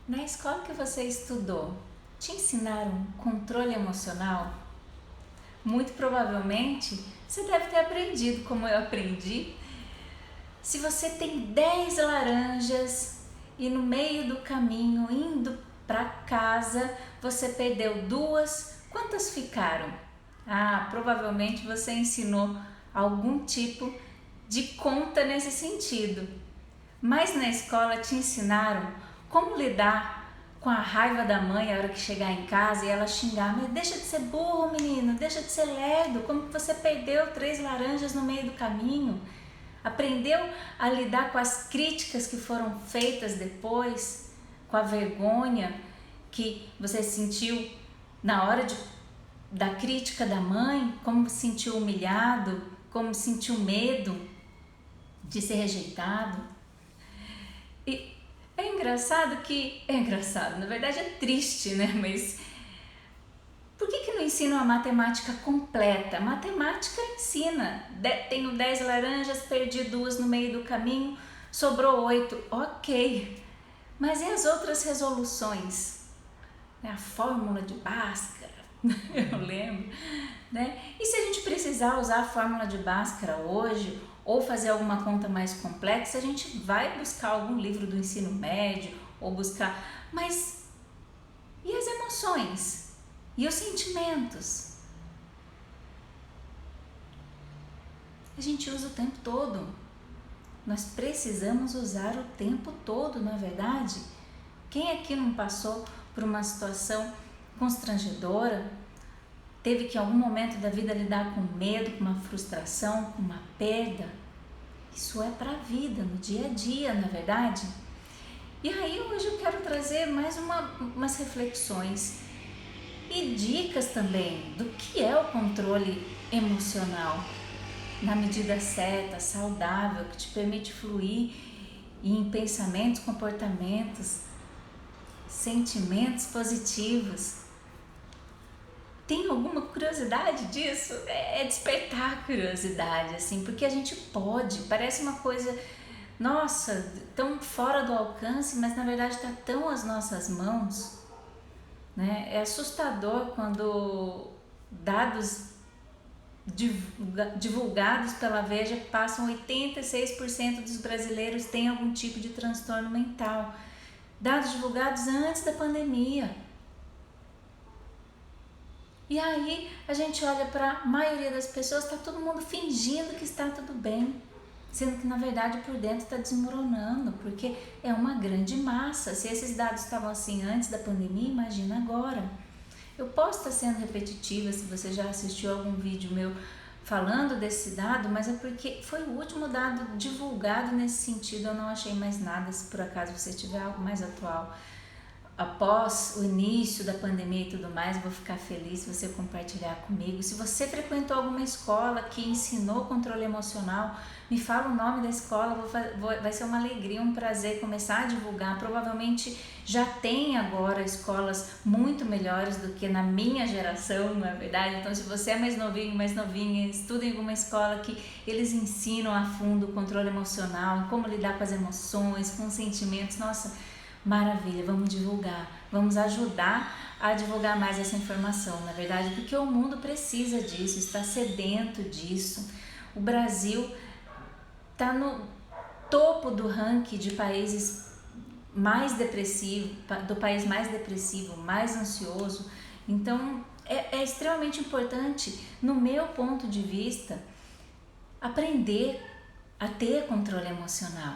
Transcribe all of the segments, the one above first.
Na escola que você estudou, te ensinaram controle emocional? Muito provavelmente você deve ter aprendido como eu aprendi. Se você tem 10 laranjas e no meio do caminho, indo para casa, você perdeu duas, quantas ficaram? Provavelmente você ensinou algum tipo de conta nesse sentido. Mas na escola te ensinaram como lidar com a raiva da mãe a hora que chegar em casa e ela xingar: mas deixa de ser burro, menino, deixa de ser lerdo, como que você perdeu 3 laranjas no meio do caminho? Aprendeu a lidar com as críticas que foram feitas depois, com a vergonha que você sentiu na hora da crítica da mãe, como se sentiu humilhado, como sentiu medo de ser rejeitado? E é engraçado, na verdade é triste, né? Mas por que não ensinam a matemática completa? Matemática ensina. Tenho 10 laranjas, perdi duas no meio do caminho, sobrou 8. Ok. Mas e as outras resoluções? A fórmula de Bhaskara, eu lembro, né? E se a gente precisar usar a fórmula de Bhaskara hoje, ou fazer alguma conta mais complexa, a gente vai buscar algum livro do ensino médio, ou buscar... Mas e as emoções? E os sentimentos? A gente usa o tempo todo. Nós precisamos usar o tempo todo, não é verdade? Quem aqui não passou por uma situação constrangedora, teve que em algum momento da vida lidar com medo, com uma frustração, com uma perda? Isso é para a vida, no dia a dia, não é verdade? E aí hoje eu quero trazer mais umas reflexões e dicas também do que é o controle emocional na medida certa, saudável, que te permite fluir em pensamentos, comportamentos, sentimentos positivos. Tem alguma curiosidade disso? É despertar a curiosidade, assim, porque a gente pode, parece uma coisa, nossa, tão fora do alcance, mas na verdade está tão às nossas mãos, né? É assustador quando dados divulgados pela Veja passam 86% dos brasileiros têm algum tipo de transtorno mental. Dados divulgados antes da pandemia. E aí a gente olha para a maioria das pessoas, está todo mundo fingindo que está tudo bem, sendo que na verdade por dentro está desmoronando, porque é uma grande massa. Se esses dados estavam assim antes da pandemia, imagina agora. Eu posso estar sendo repetitiva se você já assistiu algum vídeo meu falando desse dado, mas é porque foi o último dado divulgado nesse sentido. Eu não achei mais nada. Se por acaso você tiver algo mais atual após o início da pandemia e tudo mais, vou ficar feliz se você compartilhar comigo. Se você frequentou alguma escola que ensinou controle emocional, me fala o nome da escola, vai ser uma alegria, um prazer começar a divulgar. Provavelmente já tem agora escolas muito melhores do que na minha geração, não é verdade? Então, se você é mais novinho, mais novinha, estuda em alguma escola que eles ensinam a fundo o controle emocional, como lidar com as emoções, com os sentimentos, nossa, maravilha, vamos divulgar, vamos ajudar a divulgar mais essa informação, na verdade, porque o mundo precisa disso, está sedento disso. O Brasil está no topo do ranking de países mais depressivos, do país mais depressivo, mais ansioso. Então é extremamente importante, no meu ponto de vista, aprender a ter controle emocional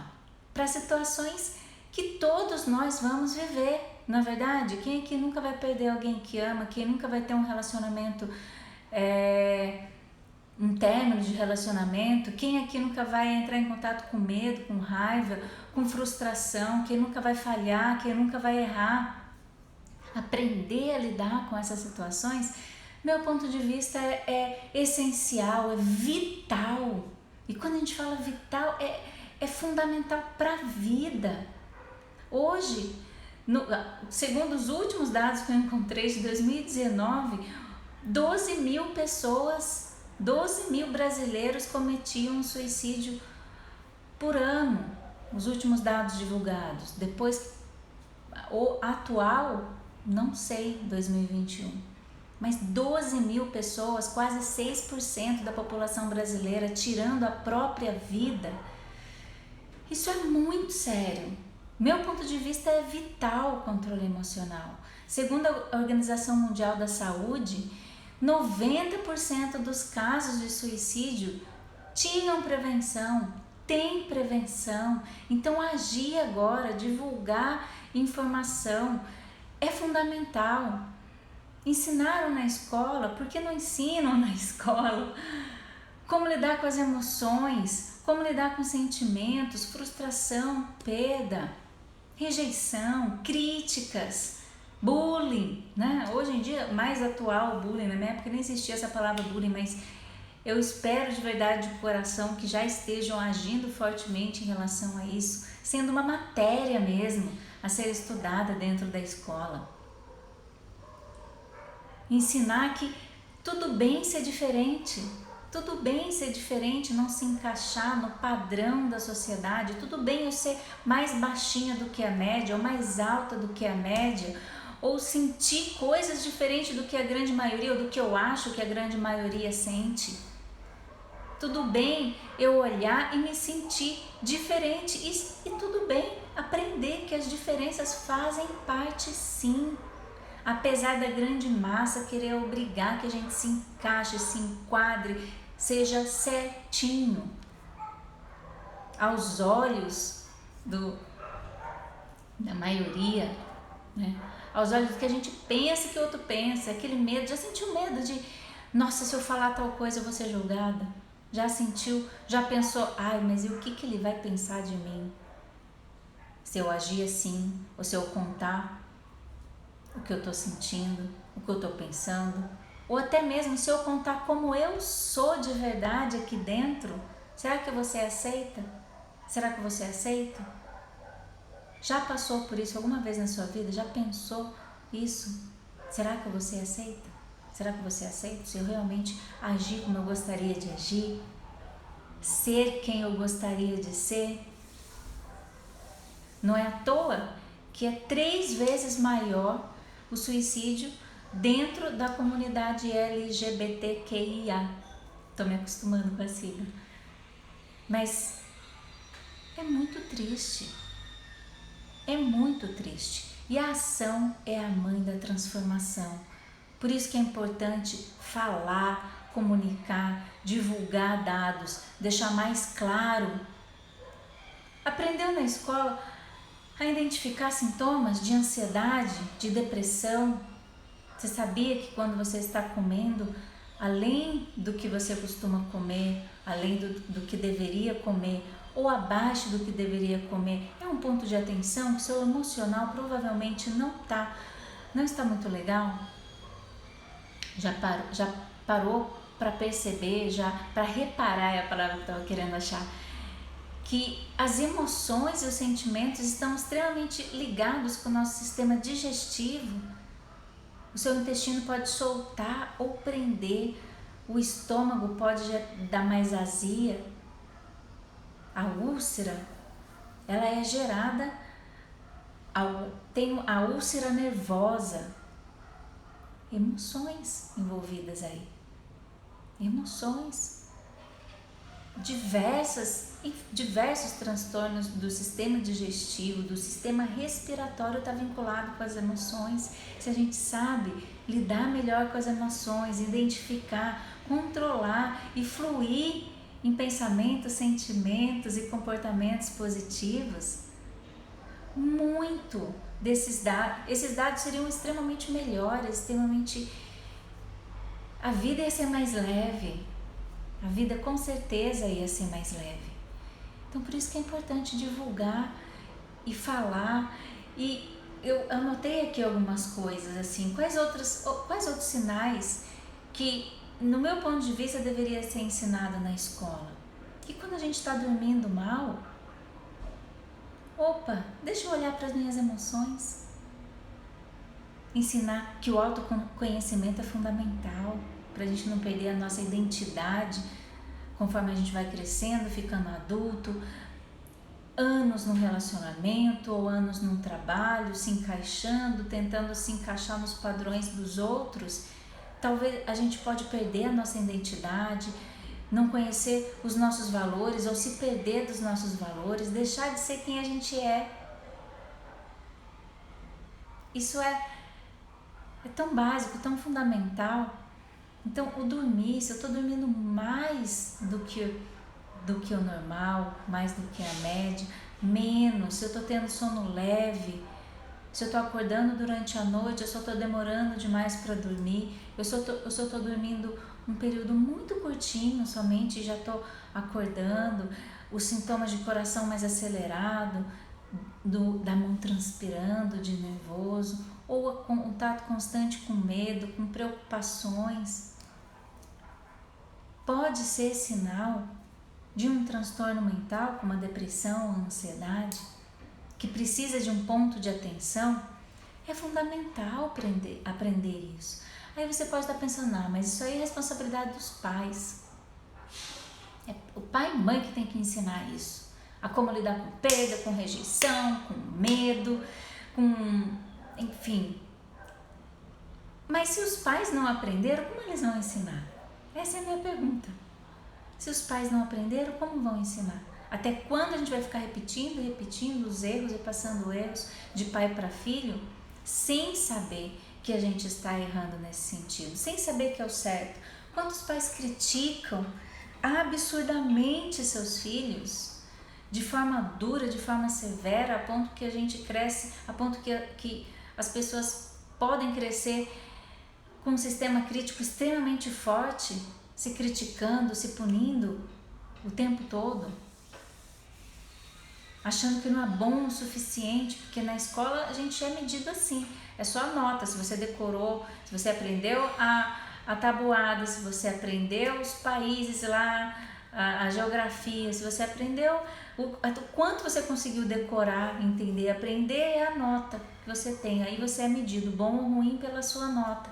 para situações que todos nós vamos viver, não é verdade? Quem aqui nunca vai perder alguém que ama? Quem nunca vai ter um relacionamento, um término de relacionamento? Quem aqui nunca vai entrar em contato com medo, com raiva, com frustração? Quem nunca vai falhar? Quem nunca vai errar? Aprender a lidar com essas situações, meu ponto de vista, é essencial, é vital. E quando a gente fala vital, é fundamental para a vida. Hoje, segundo os últimos dados que eu encontrei de 2019, 12 mil pessoas, 12 mil brasileiros cometiam suicídio por ano, os últimos dados divulgados. Depois, ou atual, não sei, 2021. Mas 12 mil pessoas, quase 6% da população brasileira, tirando a própria vida. Isso é muito sério. Meu ponto de vista é vital o controle emocional. Segundo a Organização Mundial da Saúde, 90% dos casos de suicídio tinham prevenção, tem prevenção. Então agir agora, divulgar informação é fundamental. Ensinaram na escola, por que não ensinam na escola? Como lidar com as emoções, como lidar com sentimentos, frustração, perda, rejeição, críticas, bullying, né? Hoje em dia, mais atual o bullying, na minha época nem existia essa palavra bullying, mas eu espero de verdade, de coração, que já estejam agindo fortemente em relação a isso, sendo uma matéria mesmo a ser estudada dentro da escola. Ensinar que tudo bem ser diferente, tudo bem ser diferente, não se encaixar no padrão da sociedade, tudo bem eu ser mais baixinha do que a média, ou mais alta do que a média, ou sentir coisas diferentes do que a grande maioria, ou do que eu acho que a grande maioria sente. Tudo bem eu olhar e me sentir diferente e tudo bem aprender que as diferenças fazem parte sim. Apesar da grande massa querer obrigar que a gente se encaixe, se enquadre, seja certinho. Aos olhos da maioria, né? Aos olhos do que a gente pensa que o outro pensa, aquele medo, já sentiu medo de, nossa, se eu falar tal coisa eu vou ser julgada? Já sentiu, já pensou, ai, mas e o que ele vai pensar de mim? Se eu agir assim, ou se eu contar o que eu estou sentindo, o que eu estou pensando, ou até mesmo se eu contar como eu sou de verdade aqui dentro, será que você aceita? Será que você aceita? Já passou por isso alguma vez na sua vida? Já pensou isso? Será que você aceita? Será que você aceita? Se eu realmente agir como eu gostaria de agir? Ser quem eu gostaria de ser? Não é à toa que é 3 vezes maior o suicídio dentro da comunidade LGBTQIA. Estou me acostumando com a sigla. Mas é muito triste. É muito triste. E a ação é a mãe da transformação. Por isso que é importante falar, comunicar, divulgar dados, deixar mais claro. Aprendeu na escola a identificar sintomas de ansiedade, de depressão. Você sabia que quando você está comendo, além do que você costuma comer, além do que deveria comer, ou abaixo do que deveria comer, é um ponto de atenção que seu emocional provavelmente não está muito legal? Já parou para perceber, já para reparar, é a palavra que eu estava querendo achar, que as emoções e os sentimentos estão extremamente ligados com o nosso sistema digestivo. O seu intestino pode soltar ou prender, o estômago pode dar mais azia. A úlcera, ela é gerada, tem a úlcera nervosa, emoções envolvidas aí, emoções. Diversos transtornos do sistema digestivo, do sistema respiratório está vinculado com as emoções. Se a gente sabe lidar melhor com as emoções, identificar, controlar e fluir em pensamentos, sentimentos e comportamentos positivos, muito esses dados seriam extremamente melhores, a vida ia ser mais leve. A vida com certeza ia ser mais leve. Então por isso que é importante divulgar e falar. E eu anotei aqui algumas coisas assim, quais outros sinais que no meu ponto de vista deveria ser ensinado na escola. Que quando a gente está dormindo mal, opa, deixa eu olhar para as minhas emoções. Ensinar que o autoconhecimento é fundamental para a gente não perder a nossa identidade conforme a gente vai crescendo, ficando adulto. anos num relacionamento ou anos num trabalho, se encaixando, tentando se encaixar nos padrões dos outros, talvez a gente pode perder a nossa identidade, não conhecer os nossos valores ou se perder dos nossos valores, deixar de ser quem a gente é. Isso é tão básico, tão fundamental. Então, o dormir, se eu estou dormindo mais do que o normal, mais do que a média, menos, se eu estou tendo sono leve, se eu estou acordando durante a noite, eu só estou demorando demais para dormir, eu só estou dormindo um período muito curtinho somente e já estou acordando, os sintomas de coração mais acelerado, da mão transpirando de nervoso, ou o contato constante com medo, com preocupações, pode ser sinal de um transtorno mental, como a depressão, a ansiedade, que precisa de um ponto de atenção. É fundamental aprender isso. Aí você pode estar pensando, mas isso aí é responsabilidade dos pais. É o pai e mãe que tem que ensinar isso. A como lidar com perda, com rejeição, com medo, enfim. Mas se os pais não aprenderam, como eles vão ensinar? Essa é a minha pergunta. Se os pais não aprenderam, como vão ensinar? Até quando a gente vai ficar repetindo os erros e passando erros de pai para filho, sem saber que a gente está errando nesse sentido, sem saber que é o certo? Quantos pais criticam absurdamente seus filhos de forma dura, de forma severa, a ponto que a gente cresce, a ponto que as pessoas podem crescer com um sistema crítico extremamente forte, se criticando, se punindo o tempo todo, achando que não é bom o suficiente, porque na escola a gente é medido assim, é só a nota, se você decorou, se você aprendeu a tabuada, se você aprendeu os países lá, a geografia, se você aprendeu o quanto você conseguiu decorar, entender, aprender é a nota que você tem, aí você é medido, bom ou ruim, pela sua nota.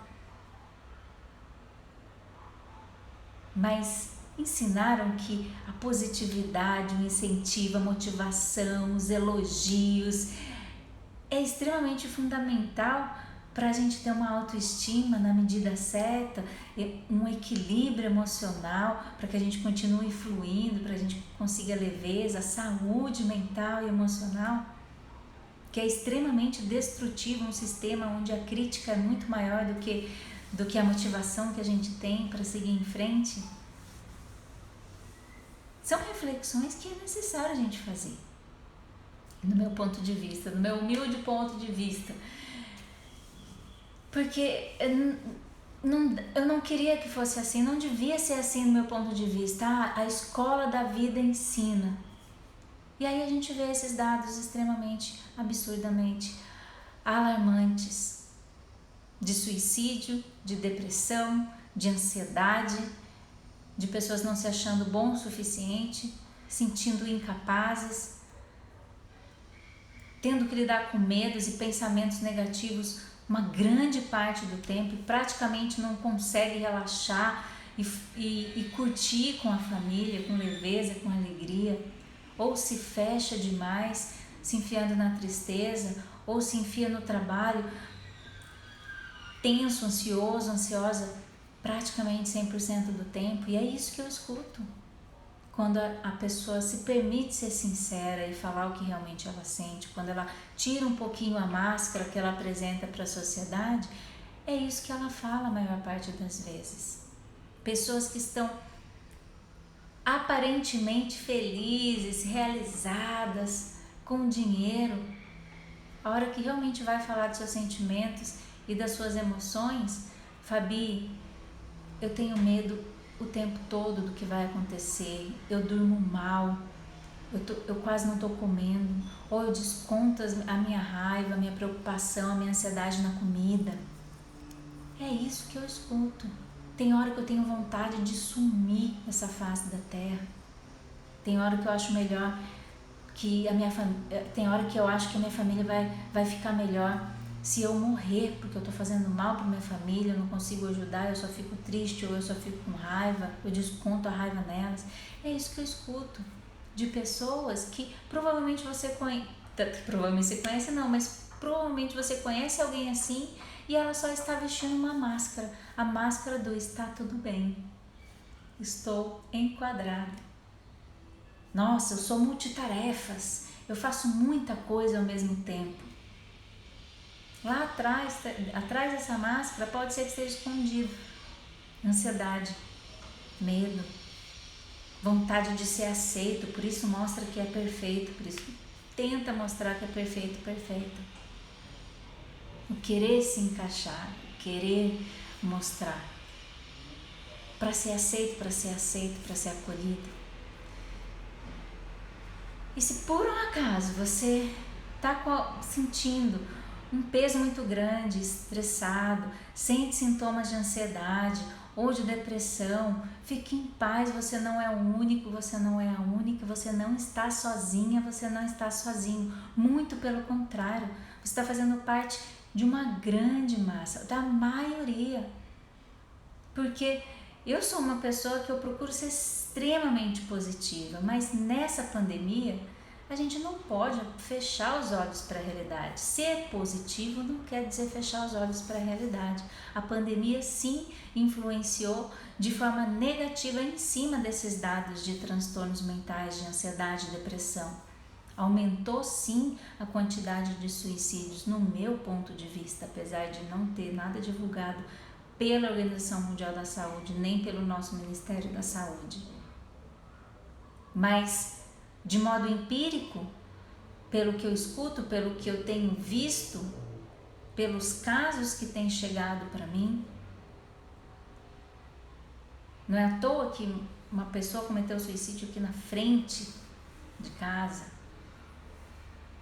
Mas ensinaram que a positividade, o incentivo, a motivação, os elogios é extremamente fundamental para a gente ter uma autoestima na medida certa, um equilíbrio emocional, para que a gente continue fluindo, para a gente consiga leveza, saúde mental e emocional, que é extremamente destrutivo um sistema onde a crítica é muito maior do que a motivação que a gente tem para seguir em frente. São reflexões que é necessário a gente fazer, no meu ponto de vista, no meu humilde ponto de vista, porque eu não queria que fosse assim, não devia ser assim no meu ponto de vista. A escola da vida ensina, e aí a gente vê esses dados extremamente, absurdamente alarmantes, de suicídio, de depressão, de ansiedade, de pessoas não se achando bom o suficiente, sentindo incapazes, tendo que lidar com medos e pensamentos negativos uma grande parte do tempo e praticamente não consegue relaxar e curtir com a família, com leveza, com alegria, ou se fecha demais, se enfiando na tristeza, ou se enfia no trabalho, tenso, ansioso, ansiosa, praticamente 100% do tempo. E é isso que eu escuto. Quando a pessoa se permite ser sincera e falar o que realmente ela sente, quando ela tira um pouquinho a máscara que ela apresenta para a sociedade, é isso que ela fala a maior parte das vezes. Pessoas que estão aparentemente felizes, realizadas, com dinheiro, a hora que realmente vai falar dos seus sentimentos e das suas emoções, Fabi, eu tenho medo o tempo todo do que vai acontecer, eu durmo mal, eu quase não estou comendo, ou eu desconto a minha raiva, a minha preocupação, a minha ansiedade na comida. É isso que eu escuto. Tem hora que eu tenho vontade de sumir dessa face da terra. Tem hora que eu acho melhor que tem hora que eu acho que a minha família vai ficar melhor se eu morrer, porque eu estou fazendo mal para minha família, eu não consigo ajudar, eu só fico triste ou eu só fico com raiva, eu desconto a raiva nelas. É isso que eu escuto de pessoas que provavelmente você conhece, provavelmente você conhece não, mas provavelmente você conhece alguém assim e ela só está vestindo uma máscara, a máscara do está tudo bem, estou enquadrado. Nossa, eu sou multitarefas, eu faço muita coisa ao mesmo tempo. Lá atrás dessa máscara pode ser que esteja escondido ansiedade, medo, vontade de ser aceito, por isso mostra que é perfeito, por isso tenta mostrar que é perfeito. O querer se encaixar, o querer mostrar, para ser aceito, para ser acolhido. E se por um acaso você está sentindo um peso muito grande, estressado, sente sintomas de ansiedade ou de depressão, fique em paz, você não é o único, você não é a única, você não está sozinha, você não está sozinho. Muito pelo contrário, você está fazendo parte de uma grande massa, da maioria. Porque eu sou uma pessoa que eu procuro ser extremamente positiva, mas nessa pandemia a gente não pode fechar os olhos para a realidade. Ser positivo não quer dizer fechar os olhos para a realidade. A pandemia sim influenciou de forma negativa em cima desses dados de transtornos mentais, de ansiedade e depressão. Aumentou sim a quantidade de suicídios no meu ponto de vista, apesar de não ter nada divulgado pela Organização Mundial da Saúde, nem pelo nosso Ministério da Saúde. Mas, de modo empírico, pelo que eu escuto, pelo que eu tenho visto, pelos casos que têm chegado para mim, não é à toa que uma pessoa cometeu suicídio aqui na frente de casa.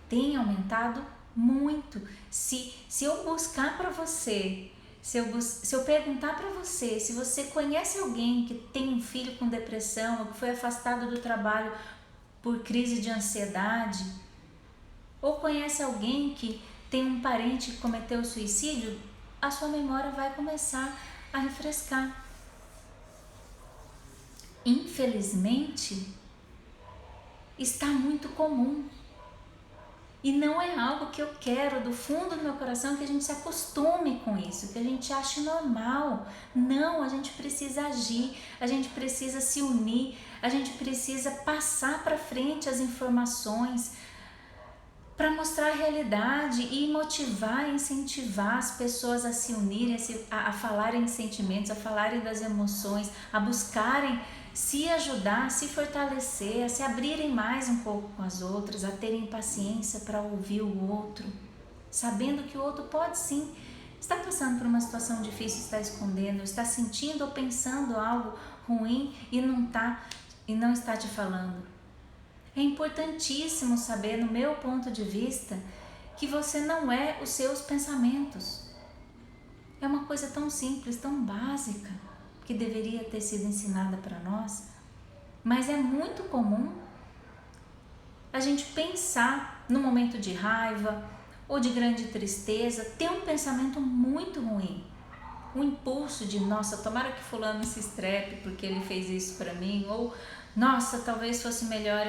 Tem aumentado muito. Se eu buscar para você, se eu perguntar para você, se você conhece alguém que tem um filho com depressão ou que foi afastado do trabalho por crise de ansiedade, ou conhece alguém que tem um parente que cometeu suicídio, a sua memória vai começar a refrescar. Infelizmente, está muito comum. E não é algo que eu quero do fundo do meu coração que a gente se acostume com isso, que a gente ache normal. Não, a gente precisa agir, a gente precisa se unir, a gente precisa passar para frente as informações para mostrar a realidade e motivar, incentivar as pessoas a se unirem, a falarem de sentimentos, a falarem das emoções, a buscarem se ajudar, a se fortalecer, a se abrirem mais um pouco com as outras, a terem paciência para ouvir o outro, sabendo que o outro pode sim estar passando por uma situação difícil, está escondendo, está sentindo ou pensando algo ruim e não está te falando. É importantíssimo saber, no meu ponto de vista, que você não é os seus pensamentos. É uma coisa tão simples, tão básica, que deveria ter sido ensinada para nós, mas é muito comum a gente pensar no momento de raiva ou de grande tristeza, ter um pensamento muito ruim, um impulso de, nossa, tomara que fulano se estrepe porque ele fez isso para mim, ou nossa, talvez fosse melhor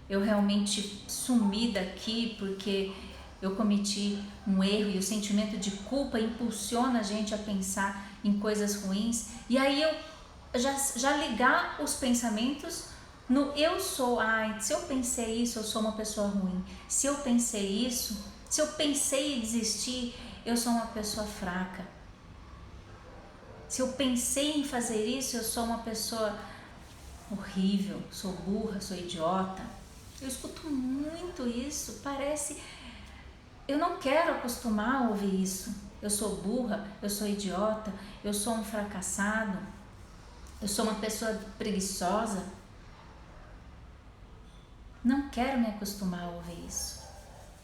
eu realmente sumir daqui porque eu cometi um erro, e o sentimento de culpa impulsiona a gente a pensar em coisas ruins, e aí eu já ligar os pensamentos no eu sou, se eu pensei isso, eu sou uma pessoa ruim, se eu pensei isso, se eu pensei em desistir, eu sou uma pessoa fraca, se eu pensei em fazer isso, eu sou uma pessoa horrível, sou burra, sou idiota. Eu escuto muito isso, parece... Eu não quero acostumar a ouvir isso. Eu sou burra, eu sou idiota, eu sou um fracassado, eu sou uma pessoa preguiçosa. Não quero me acostumar a ouvir isso.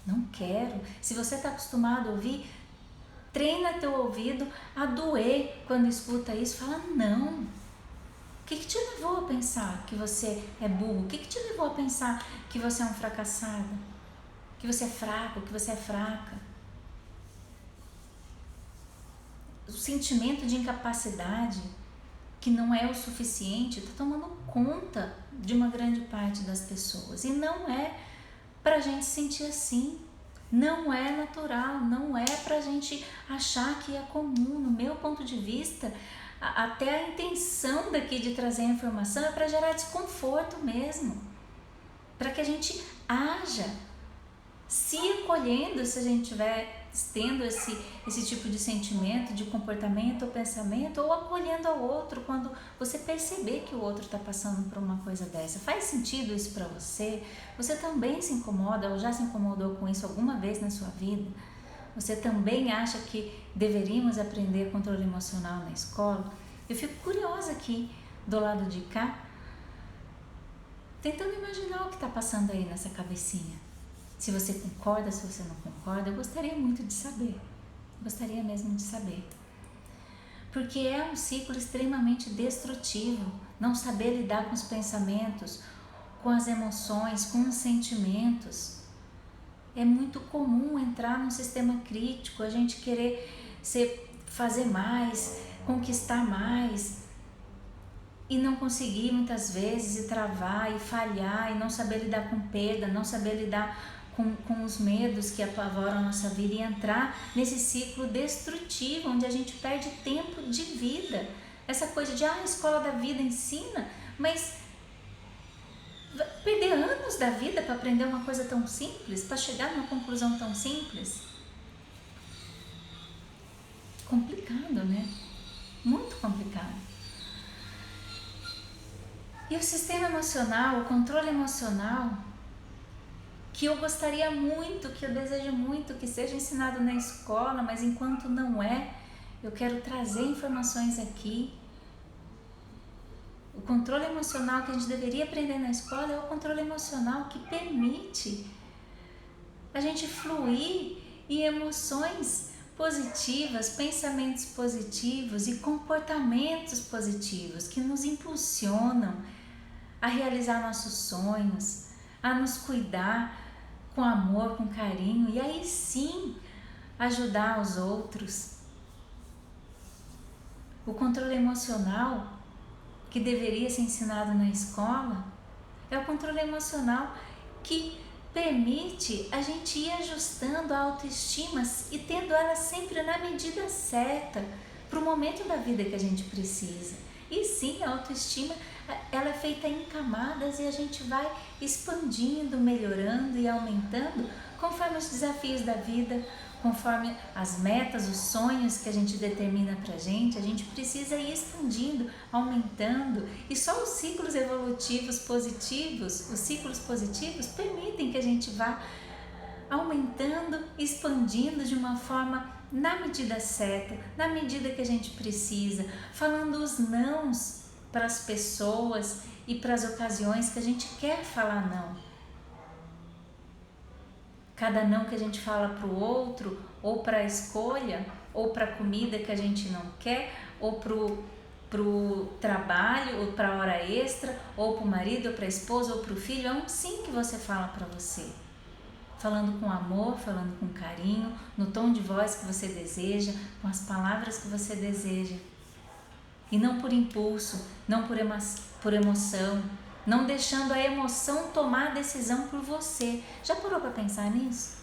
Não quero. Se você está acostumado a ouvir, treina teu ouvido a doer quando escuta isso. Fala, não. O que te levou a pensar que você é burro? O que te levou a pensar que você é um fracassado? Que você é fraco, que você é fraca? O sentimento de incapacidade que não é o suficiente, está tomando conta de uma grande parte das pessoas. E não é para a gente sentir assim, não é natural, não é para a gente achar que é comum. No meu ponto de vista, até a intenção daqui de trazer a informação é para gerar desconforto mesmo, para que a gente haja, se acolhendo, se a gente estiver tendo esse tipo de sentimento, de comportamento ou pensamento, ou acolhendo ao outro quando você perceber que o outro está passando por uma coisa dessa. Faz sentido isso para você? Você também se incomoda ou já se incomodou com isso alguma vez na sua vida? Você também acha que deveríamos aprender controle emocional na escola? Eu fico curiosa aqui do lado de cá, tentando imaginar o que está passando aí nessa cabecinha. Se você concorda, se você não concorda, eu gostaria muito de saber. Gostaria mesmo de saber. Porque é um ciclo extremamente destrutivo. Não saber lidar com os pensamentos, com as emoções, com os sentimentos. É muito comum entrar num sistema crítico, a gente querer fazer mais, conquistar mais, e não conseguir muitas vezes, e travar, e falhar, e não saber lidar com perda, não saber lidar com os medos que apavoram a nossa vida e entrar nesse ciclo destrutivo, onde a gente perde tempo de vida. Essa coisa de, a escola da vida ensina, mas perder anos da vida para aprender uma coisa tão simples, para chegar numa conclusão tão simples. Complicado, né? Muito complicado. E o sistema emocional, o controle emocional, que eu gostaria muito, que eu desejo muito que seja ensinado na escola, mas enquanto não é, eu quero trazer informações aqui. O controle emocional que a gente deveria aprender na escola é o controle emocional que permite a gente fluir em emoções positivas, pensamentos positivos e comportamentos positivos que nos impulsionam a realizar nossos sonhos, a nos cuidar com amor, com carinho e aí sim ajudar os outros. O controle emocional que deveria ser ensinado na escola é o controle emocional que permite a gente ir ajustando a autoestima e tendo ela sempre na medida certa para o momento da vida que a gente precisa. E sim, a autoestima ela é feita em camadas e a gente vai expandindo, melhorando e aumentando conforme os desafios da vida, conforme as metas, os sonhos que a gente determina pra gente. A gente precisa ir expandindo, aumentando, e só os ciclos evolutivos positivos, os ciclos positivos permitem que a gente vá aumentando, expandindo de uma forma na medida certa, na medida que a gente precisa, falando os nãos para as pessoas e para as ocasiões que a gente quer falar não. Cada não que a gente fala para o outro, ou para a escolha, ou para a comida que a gente não quer, ou para o trabalho, ou para a hora extra, ou para o marido, ou para a esposa, ou para o filho, é um sim que você fala para você. Falando com amor, falando com carinho, no tom de voz que você deseja, com as palavras que você deseja. E não por impulso, não por emoção, não deixando a emoção tomar a decisão por você. Já parou para pensar nisso?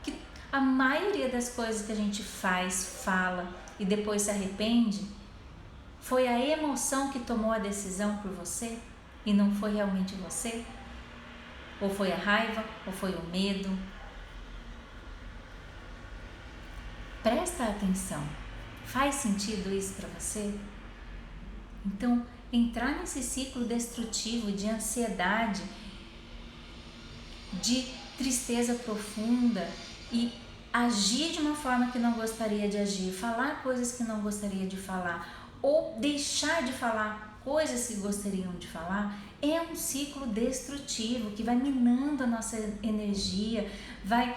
Que a maioria das coisas que a gente faz, fala e depois se arrepende, foi a emoção que tomou a decisão por você e não foi realmente você? Ou foi a raiva, ou foi o medo? Presta atenção. Faz sentido isso para você? Então, entrar nesse ciclo destrutivo de ansiedade, de tristeza profunda e agir de uma forma que não gostaria de agir, falar coisas que não gostaria de falar ou deixar de falar coisas que gostariam de falar, é um ciclo destrutivo que vai minando a nossa energia, vai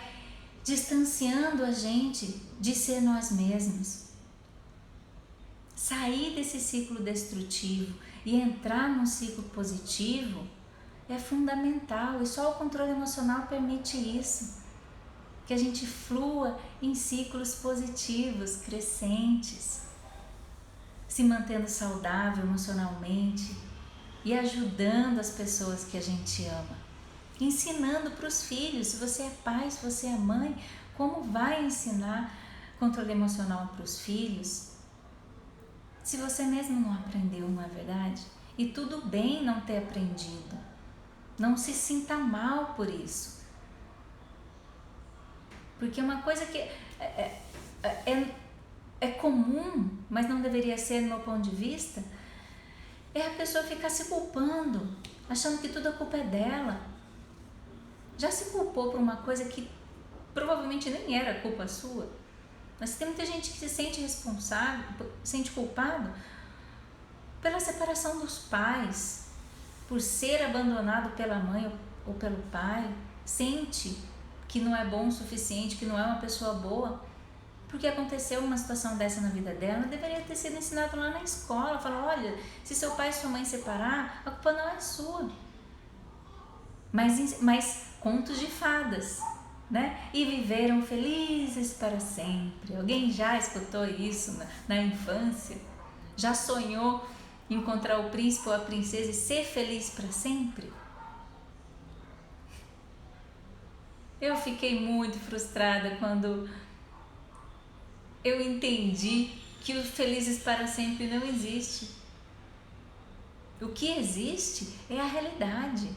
distanciando a gente de ser nós mesmos. Sair desse ciclo destrutivo e entrar num ciclo positivo é fundamental, e só o controle emocional permite isso, que a gente flua em ciclos positivos, crescentes. se mantendo saudável emocionalmente e ajudando as pessoas que a gente ama. Ensinando para os filhos, se você é pai, se você é mãe, como vai ensinar controle emocional para os filhos se você mesmo não aprendeu, não é verdade? E tudo bem não ter aprendido. Não se sinta mal por isso. Porque uma coisa que é comum, mas não deveria ser no meu ponto de vista, é a pessoa ficar se culpando, achando que tudo a culpa é dela. Já se culpou por uma coisa que provavelmente nem era culpa sua? Mas tem muita gente que se sente responsável, se sente culpado pela separação dos pais, por ser abandonado pela mãe ou pelo pai, sente que não é bom o suficiente, que não é uma pessoa boa, porque aconteceu uma situação dessa na vida dela, deveria ter sido ensinado lá na escola, falar, olha, se seu pai e sua mãe separar, a culpa não é sua. Mas contos de fadas, né? E viveram felizes para sempre. Alguém já escutou isso na infância? Já sonhou encontrar o príncipe ou a princesa e ser feliz para sempre? Eu fiquei muito frustrada quando eu entendi que o felizes para sempre não existe. O que existe é a realidade.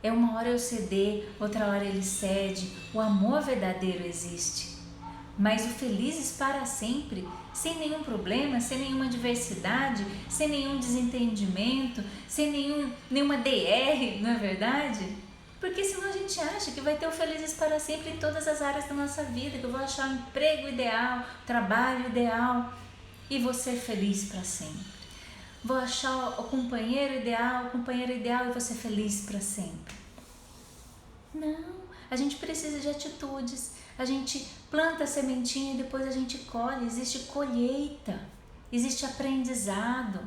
É uma hora eu ceder, outra hora ele cede. O amor verdadeiro existe. Mas o felizes para sempre, sem nenhum problema, sem nenhuma adversidade, sem nenhum desentendimento, sem nenhuma DR, não é verdade? Porque senão a gente acha que vai ter o felizes para sempre em todas as áreas da nossa vida, que eu vou achar o emprego ideal, o trabalho ideal e vou ser feliz para sempre. Vou achar o companheiro ideal e vou ser feliz para sempre. Não, a gente precisa de atitudes. A gente planta a sementinha e depois a gente colhe. Existe colheita, existe aprendizado,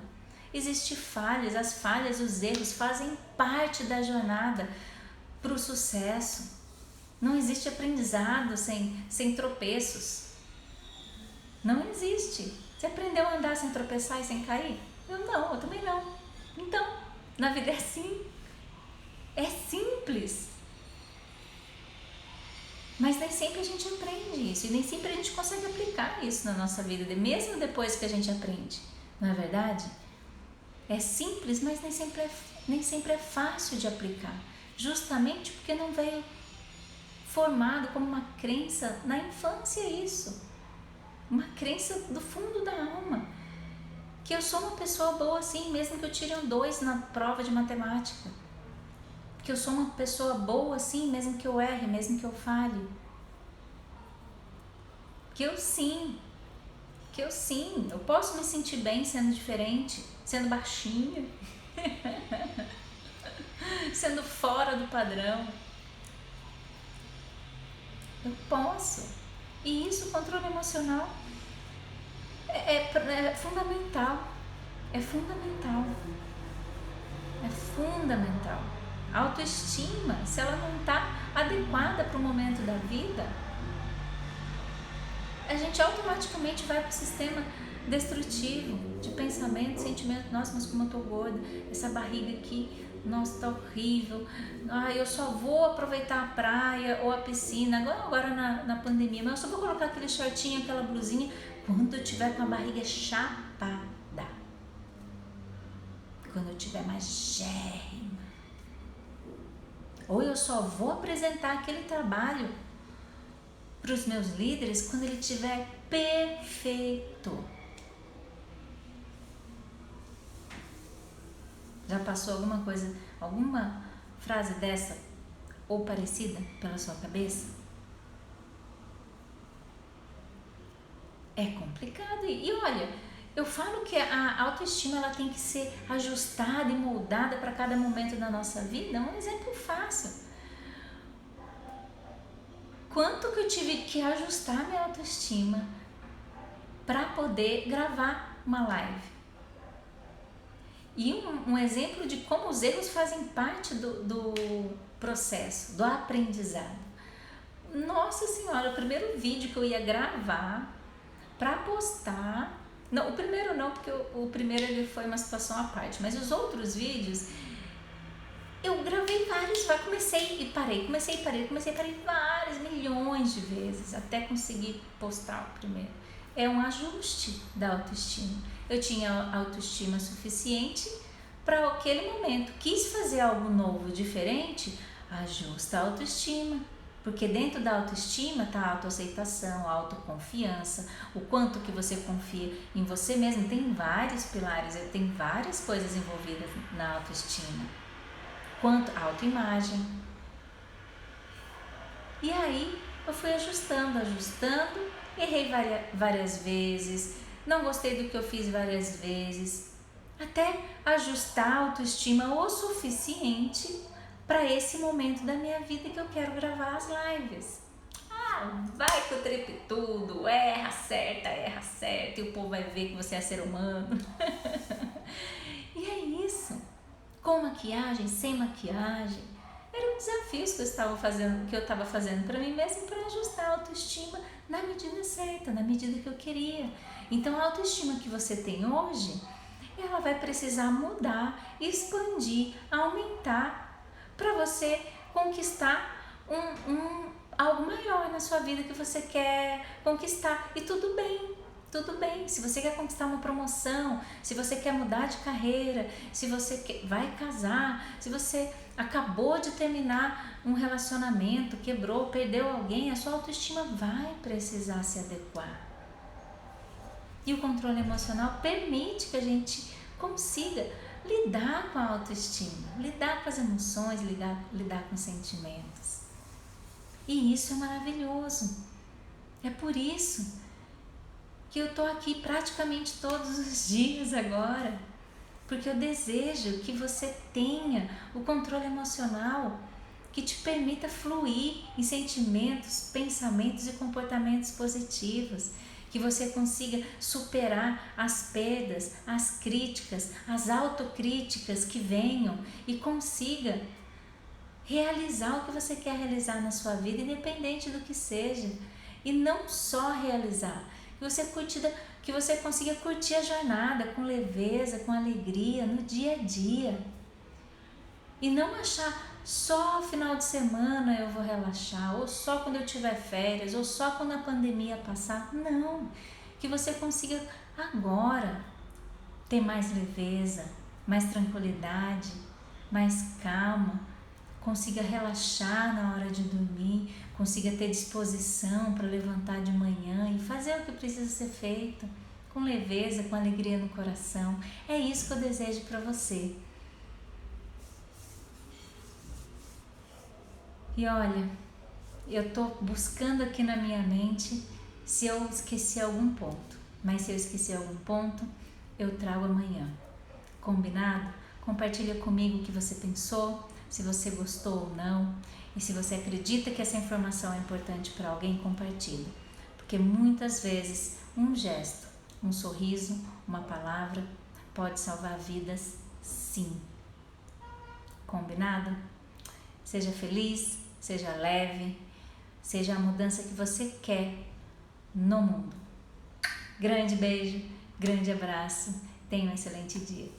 existe falhas. As falhas, os erros fazem parte da jornada para o sucesso. Não existe aprendizado sem tropeços. Não existe. Você aprendeu a andar sem tropeçar e sem cair? Eu também não. Então, na vida é assim. É simples. Mas nem sempre a gente aprende isso. E nem sempre a gente consegue aplicar isso na nossa vida, mesmo depois que a gente aprende. Não é verdade? É simples, mas nem sempre é fácil de aplicar. Justamente porque não veio formado como uma crença na infância isso. Uma crença do fundo da alma. Que eu sou uma pessoa boa assim, mesmo que eu tire um 2 na prova de matemática. Que eu sou uma pessoa boa assim, mesmo que eu erre, mesmo que eu falhe. Que eu sim, eu posso me sentir bem sendo diferente, sendo baixinha, sendo fora do padrão. Eu posso. E isso, o controle emocional, é fundamental. É fundamental. É fundamental. A autoestima, se ela não está adequada para o momento da vida, a gente automaticamente vai para o sistema destrutivo de pensamento, sentimento. Nossa, mas como eu tô gorda, essa barriga aqui, nossa, tá horrível. Eu só vou aproveitar a praia ou a piscina agora na pandemia, mas eu só vou colocar aquele shortinho, aquela blusinha quando eu tiver com a barriga chapada, quando eu tiver mais gérrima. Ou eu só vou apresentar aquele trabalho para os meus líderes quando ele estiver perfeito. Já passou alguma frase dessa ou parecida pela sua cabeça? É complicado. E olha, eu falo que a autoestima ela tem que ser ajustada e moldada para cada momento da nossa vida. Um exemplo fácil. Quanto que eu tive que ajustar minha autoestima para poder gravar uma live. E um exemplo de como os erros fazem parte do processo, do aprendizado. Nossa Senhora, o primeiro vídeo que eu ia gravar para postar, Não, o primeiro não, porque o primeiro ele foi uma situação à parte, mas os outros vídeos eu gravei vários, comecei e parei várias, milhões de vezes, até conseguir postar o primeiro. É um ajuste da autoestima. Eu tinha autoestima suficiente para aquele momento. Quis fazer algo novo, diferente, ajusta a autoestima. Porque dentro da autoestima está a autoaceitação, a autoconfiança, o quanto que você confia em você mesmo. Tem vários pilares, tem várias coisas envolvidas na autoestima. Quanto a autoimagem. E aí eu fui ajustando, errei várias vezes, não gostei do que eu fiz várias vezes, até ajustar a autoestima o suficiente para esse momento da minha vida que eu quero gravar as lives. Vai que eu trepe tudo, erra, acerta, e o povo vai ver que você é ser humano. E é isso. Com maquiagem, sem maquiagem, eram desafios que eu estava fazendo para mim mesmo, para ajustar a autoestima na medida certa, na medida que eu queria. Então a autoestima que você tem hoje, ela vai precisar mudar, expandir, aumentar para você conquistar algo maior na sua vida que você quer conquistar. E tudo bem. Se você quer conquistar uma promoção, se você quer mudar de carreira, se você vai casar, se você acabou de terminar um relacionamento, quebrou, perdeu alguém, a sua autoestima vai precisar se adequar. E o controle emocional permite que a gente consiga lidar com a autoestima, lidar com as emoções, lidar com os sentimentos. E isso é maravilhoso. É por isso que eu tô aqui praticamente todos os dias agora, porque eu desejo que você tenha o controle emocional que te permita fluir em sentimentos, pensamentos e comportamentos positivos, que você consiga superar as perdas, as críticas, as autocríticas que venham e consiga realizar o que você quer realizar na sua vida, independente do que seja. E não só realizar, que você consiga curtir a jornada com leveza, com alegria no dia a dia. E não achar só final de semana eu vou relaxar, ou só quando eu tiver férias, ou só quando a pandemia passar. Não, que você consiga agora ter mais leveza, mais tranquilidade, mais calma, consiga relaxar na hora de dormir, consiga ter disposição para levantar de manhã e fazer o que precisa ser feito, com leveza, com alegria no coração. É isso que eu desejo para você. E olha, eu estou buscando aqui na minha mente se eu esqueci algum ponto, mas se eu esqueci algum ponto, eu trago amanhã. Combinado? Compartilha comigo o que você pensou, se você gostou ou não, e se você acredita que essa informação é importante para alguém, compartilha. Porque muitas vezes um gesto, um sorriso, uma palavra pode salvar vidas, sim. Combinado? Seja feliz, seja leve, seja a mudança que você quer no mundo. Grande beijo, grande abraço, tenha um excelente dia.